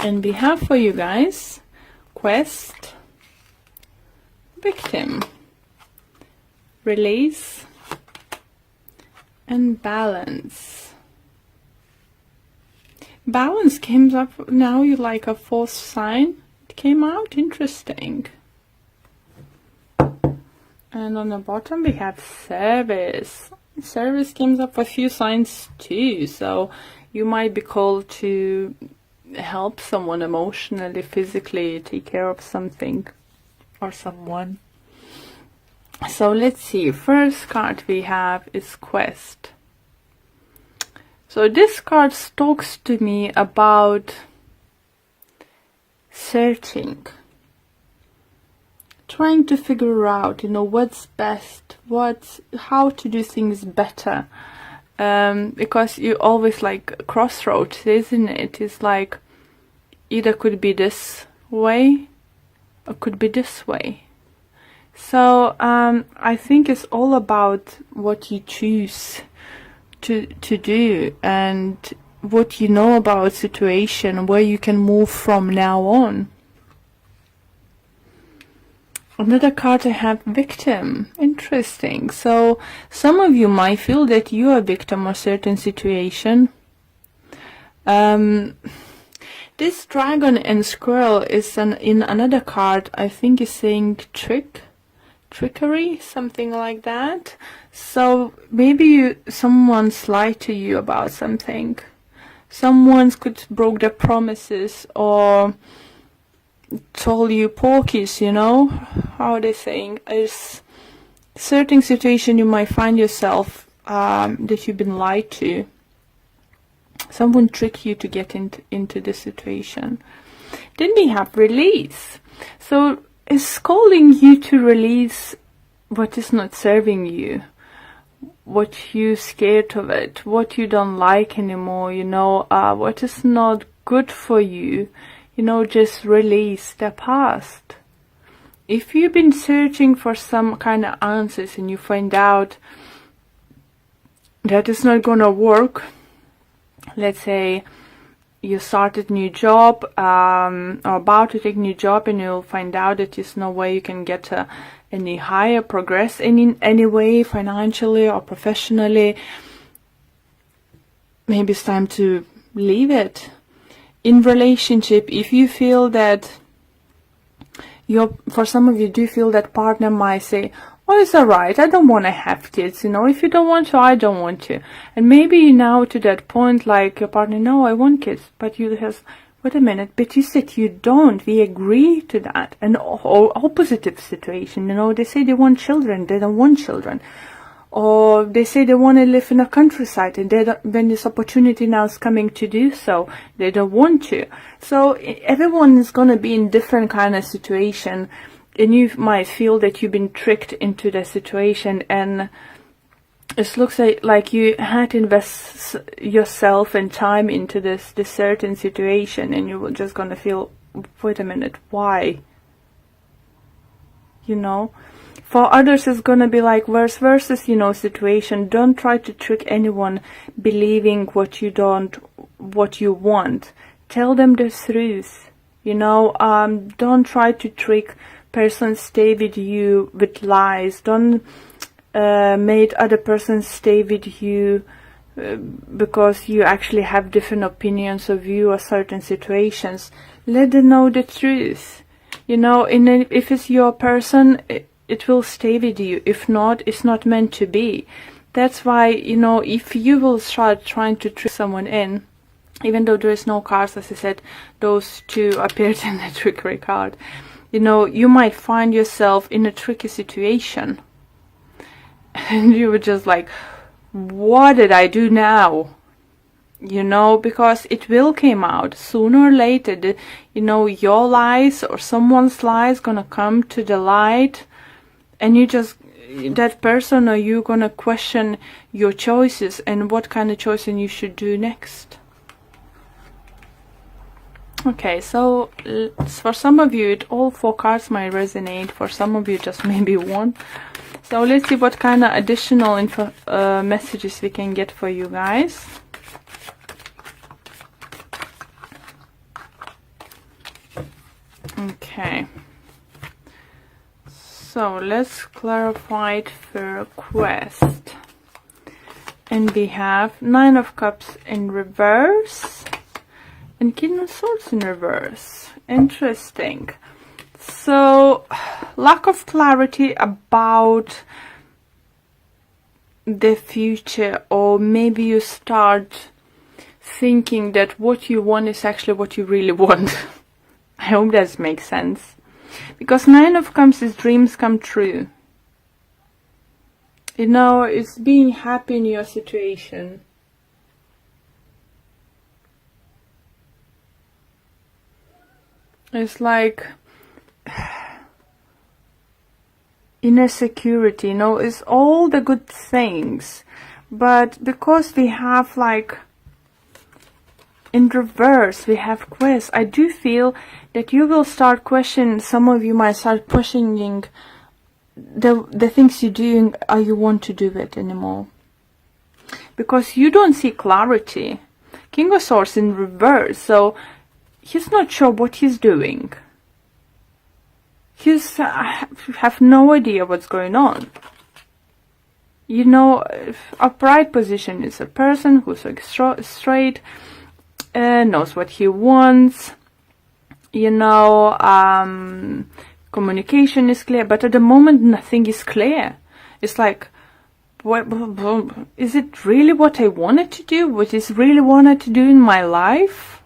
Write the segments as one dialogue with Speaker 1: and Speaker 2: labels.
Speaker 1: And we have for you guys quest, victim, release, and balance. Balance came up now. You like a fourth sign. It came out interesting. And on the bottom we have service. Service comes up for a few signs too. So you might be called to help someone emotionally, physically, take care of something or someone. So let's see. First card we have is quest. So this card talks to me about searching, trying to figure out, what's best, how to do things better. Because you always like crossroads, isn't it? It's like either could be this way or could be this way. So I think it's all about what you choose to do and what you know about situation, where you can move from now on. Another card I have, victim. Interesting. So some of you might feel that you are a victim of a certain situation. This dragon and squirrel is in another card, I think is saying trickery, something like that. So maybe someone's lied to you about something. Someone could broke their promises or told you porkies, how are they saying? Is certain situation you might find yourself that you've been lied to. Someone tricked you to get into this situation. Then we have release. So it's calling you to release what is not serving you, what you're scared of it, what you don't like anymore, what is not good for you. Just release the past. If you've been searching for some kind of answers and you find out that it's not gonna work, let's say you started a new job or about to take a new job, and you'll find out that there's no way you can get any higher progress in any way, financially or professionally. Maybe it's time to leave it. In relationship, if you feel that for some of you do feel that partner might say, oh, it's alright, I don't want to have kids, if you don't want to, I don't want to. And maybe now to that point, like your partner, no, I want kids, but you have, wait a minute, but you said you don't, we agree to that. And opposite situation, they say they want children, they don't want children. Or they say they want to live in a countryside, and when this opportunity now is coming to do so, they don't want to. So everyone is going to be in different kind of situation, and you might feel that you've been tricked into the situation, and it looks like you had to invest yourself and time into this certain situation, and you were just going to feel, wait a minute, why? For others, it's going to be like vice versa, situation. Don't try to trick anyone believing what you want. Tell them the truth. Don't try to trick persons stay with you with lies. Don't make other persons stay with you because you actually have different opinions of you or certain situations. Let them know the truth. If it's your person, it will stay with you. If not, it's not meant to be. That's why, if you will start trying to trick someone in, even though there is no cards, as I said, those two appeared in the trickery card, you might find yourself in a tricky situation. And you were just like, what did I do now? Because it will come out sooner or later. Your lies or someone's lies gonna come to the light. And that person or you gonna question your choices and what kind of choices you should do next. Okay, so for some of you, all four cards might resonate. For some of you, just maybe one. So let's see what kind of additional messages we can get for you guys. Okay. So let's clarify it for quest. And we have Nine of Cups in reverse and King of Swords in reverse. Interesting. So, lack of clarity about the future, or maybe you start thinking that what you want is actually what you really want. I hope that makes sense. Because Nine of Cups is dreams come true. You know, it's being happy in your situation. It's like inner security, you know, it's all the good things. But because we have like in reverse, we have quest, I do feel that you will start questioning, some of you might start questioning the things you're doing, are you want to do it anymore? Because you don't see clarity. King of Swords in reverse, so he's not sure what he's doing. He's have no idea what's going on. You know, upright position is a person who's like straight, knows what he wants. You know, communication is clear, but at the moment nothing is clear. It's like, what, is it really what I wanted to do? What is really wanted to do in my life?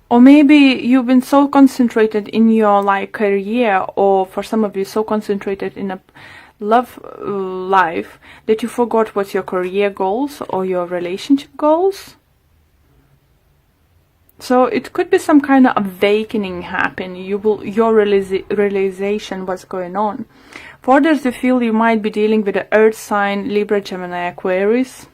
Speaker 1: Or maybe you've been so concentrated in your like career, or for some of you so concentrated in a love life that you forgot what's your career goals or your relationship goals. So it could be some kind of awakening happen. Your realization what's going on. For others, you feel you might be dealing with the Earth sign, Libra, Gemini, Aquarius.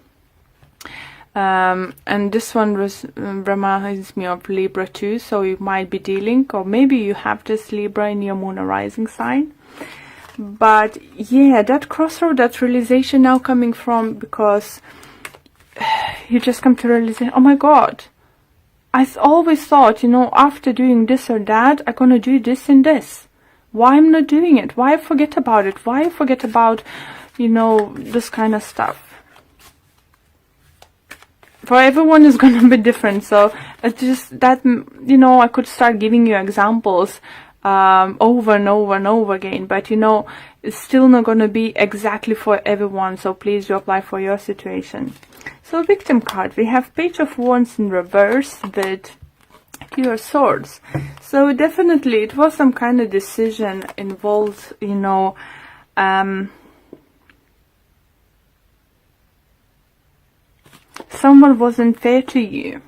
Speaker 1: And this one reminds me of Libra too, so you might be dealing, or maybe you have this Libra in your moon or rising sign. But yeah, that crossroad, that realization now coming from, because you just come to realize, oh my god, I always thought, you know, after doing this or that, I'm gonna do this and this. Why I'm not doing it? Why I forget about it? Why I forget about, you know, this kind of stuff? For everyone is going to be different, so it's just that, you know, I could start giving you examples over and over and over again, but you know, it's still not going to be exactly for everyone, so please do apply for your situation. So victim card, we have Page of Wands in reverse with Two of Swords. So definitely it was some kind of decision involved, you know, someone wasn't fair to you.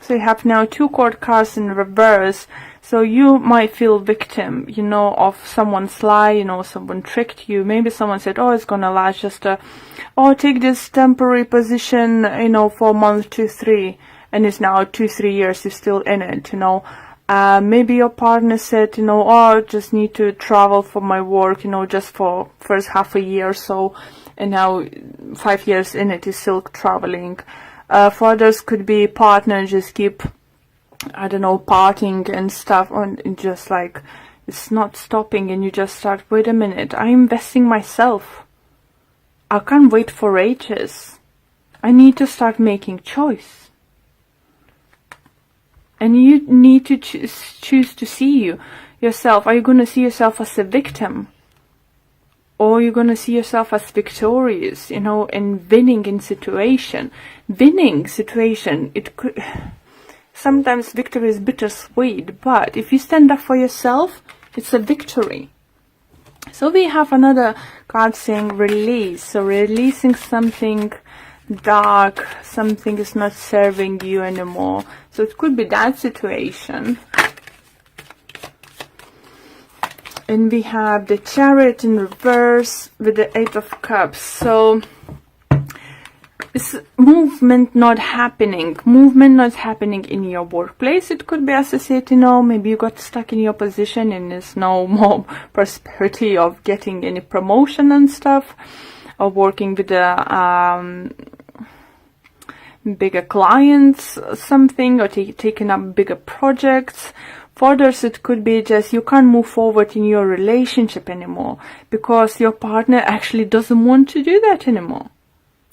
Speaker 1: So you have now two court cards in reverse. So you might feel victim, you know, of someone's lie, you know, someone tricked you. Maybe someone said, oh, it's gonna last just take this temporary position, you know, for a month, 2, 3. And it's now 2, 3 years, you're still in it, you know. Maybe your partner said, you know, oh, I just need to travel for my work, you know, just for first half a year or so. And now 5 years in it is still traveling. For others could be partner just keep, I don't know, partying and stuff, and just like it's not stopping, and you just start, wait a minute, I'm investing myself. I can't wait for ages. I need to start making choice. And you need to choose to see yourself. Are you going to see yourself as a victim? Or you're going to see yourself as victorious, you know, and winning in situation. Winning situation, it could... Sometimes victory is bittersweet, but if you stand up for yourself, it's a victory. So we have another card saying release. So releasing something dark, something is not serving you anymore. So it could be that situation. And we have the Chariot in reverse with the Eight of Cups. So it's movement not happening. Movement not happening in your workplace. It could be associated, you know, maybe you got stuck in your position and there's no more prosperity of getting any promotion and stuff. Or working with the bigger clients, something, or taking up bigger projects. For others, it could be just you can't move forward in your relationship anymore because your partner actually doesn't want to do that anymore.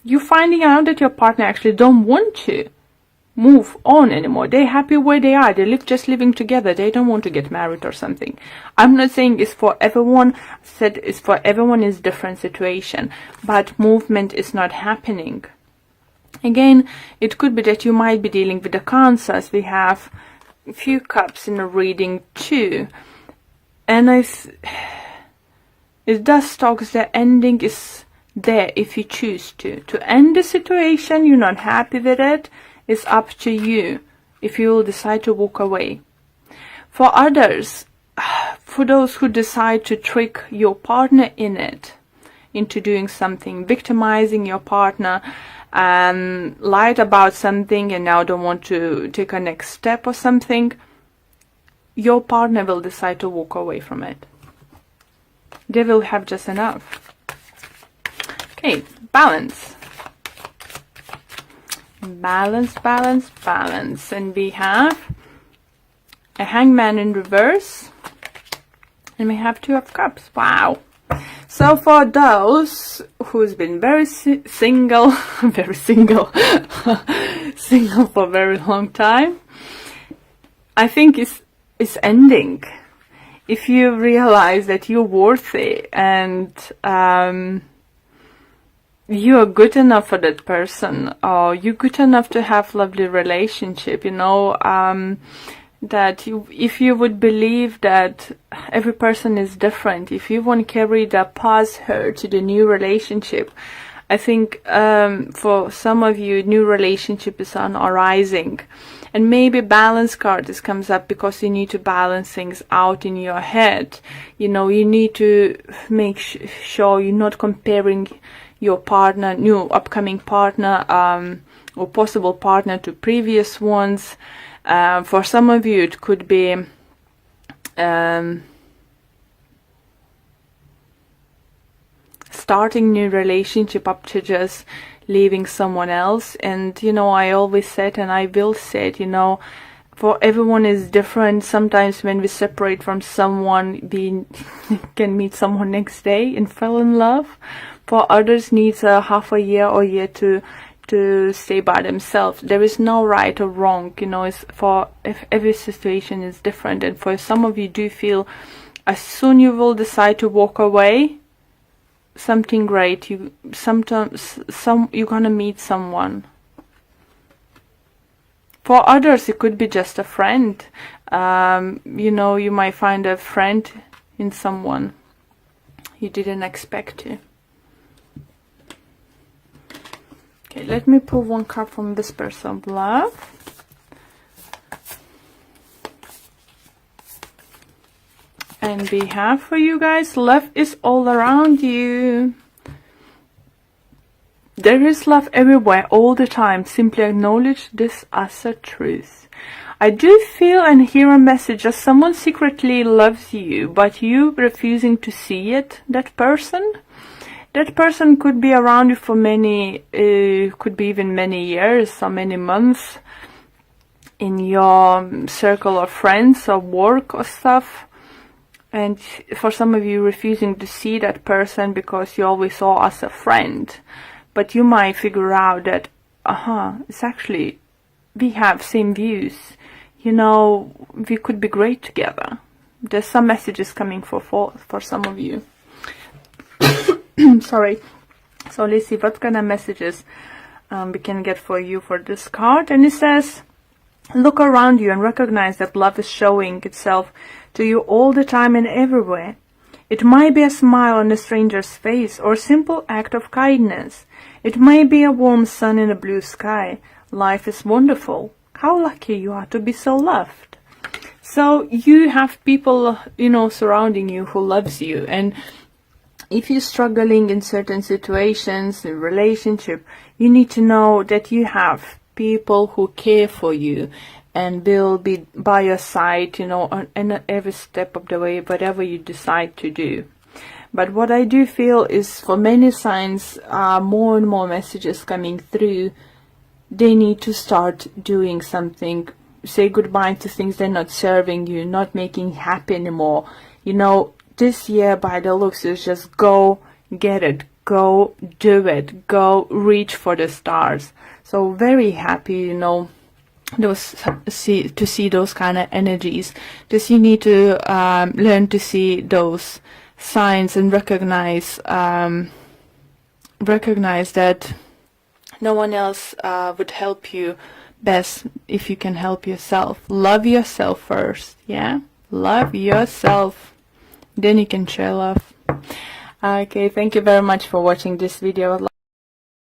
Speaker 1: You're finding out that your partner actually don't want to move on anymore. They're happy where they are. They just living together. They don't want to get married or something. I'm not saying it's for everyone. I said it's for everyone is different situation, but movement is not happening. Again, it could be that you might be dealing with the cancers. We have a few cups in the reading too, and it does talk the ending is there if you choose to end the situation. You're not happy with it. It's up to you if you will decide to walk away. For others, for those who decide to trick your partner into doing something, victimizing your partner, lied about something and now don't want to take a next step or something, your partner will decide to walk away from it. They will have just enough. Okay, balance. Balance, balance, balance. And we have a hangman in reverse. And we have 2 of cups. Wow. So for those who's been very single, very single, single for a very long time, I think it's ending. If you realize that you're worthy and you are good enough for that person, or you're good enough to have lovely relationship, that if you would believe that every person is different, if you want to carry that past hurt to the new relationship, I think for some of you, new relationship is on arising. And maybe balance card comes up because you need to balance things out in your head. You need to make sure you're not comparing your partner, new upcoming partner, or possible partner to previous ones. For some of you, it could be starting new relationship up to just leaving someone else. And I always said, and I will say it, for everyone is different. Sometimes when we separate from someone, we can meet someone next day and fall in love. For others, needs a half a year or year to stay by themselves. There is no right or wrong, if every situation is different. And for some of you do feel as soon you will decide to walk away, something great, you're gonna meet someone. For others, it could be just a friend. You might find a friend in someone you didn't expect to. Okay, let me pull 1 card from this person of love. And we have for you guys, love is all around you. There is love everywhere, all the time. Simply acknowledge this as a truth. I do feel and hear a message that someone secretly loves you, but you refusing to see it, that person. That person could be around you for many, could be even many years or many months in your circle of friends or work or stuff. And for some of you, refusing to see that person because you always saw as a friend. But you might figure out that, it's actually, we have same views. We could be great together. There's some messages coming for some of you. Sorry. So let's see what kind of messages we can get for you for this card. And it says, look around you and recognize that love is showing itself to you all the time and everywhere. It might be a smile on a stranger's face or a simple act of kindness. It might be a warm sun in a blue sky. Life is wonderful. How lucky you are to be so loved. So you have people, surrounding you who loves you. And if you're struggling in certain situations, in relationship, you need to know that you have people who care for you and will be by your side, on every step of the way, whatever you decide to do. But what I do feel is for many signs, more and more messages coming through, they need to start doing something say goodbye to things that are not serving you, not making you happy anymore. You know, this year by the looks is just go get it, go do it, go reach for the stars. So very happy, you know, to see those kind of energies. Just you need to learn to see those signs and recognize that no one else would help you best if you can help yourself. Love yourself first, yeah? Love yourself. Then you can share love. Okay, thank you very much for watching this video.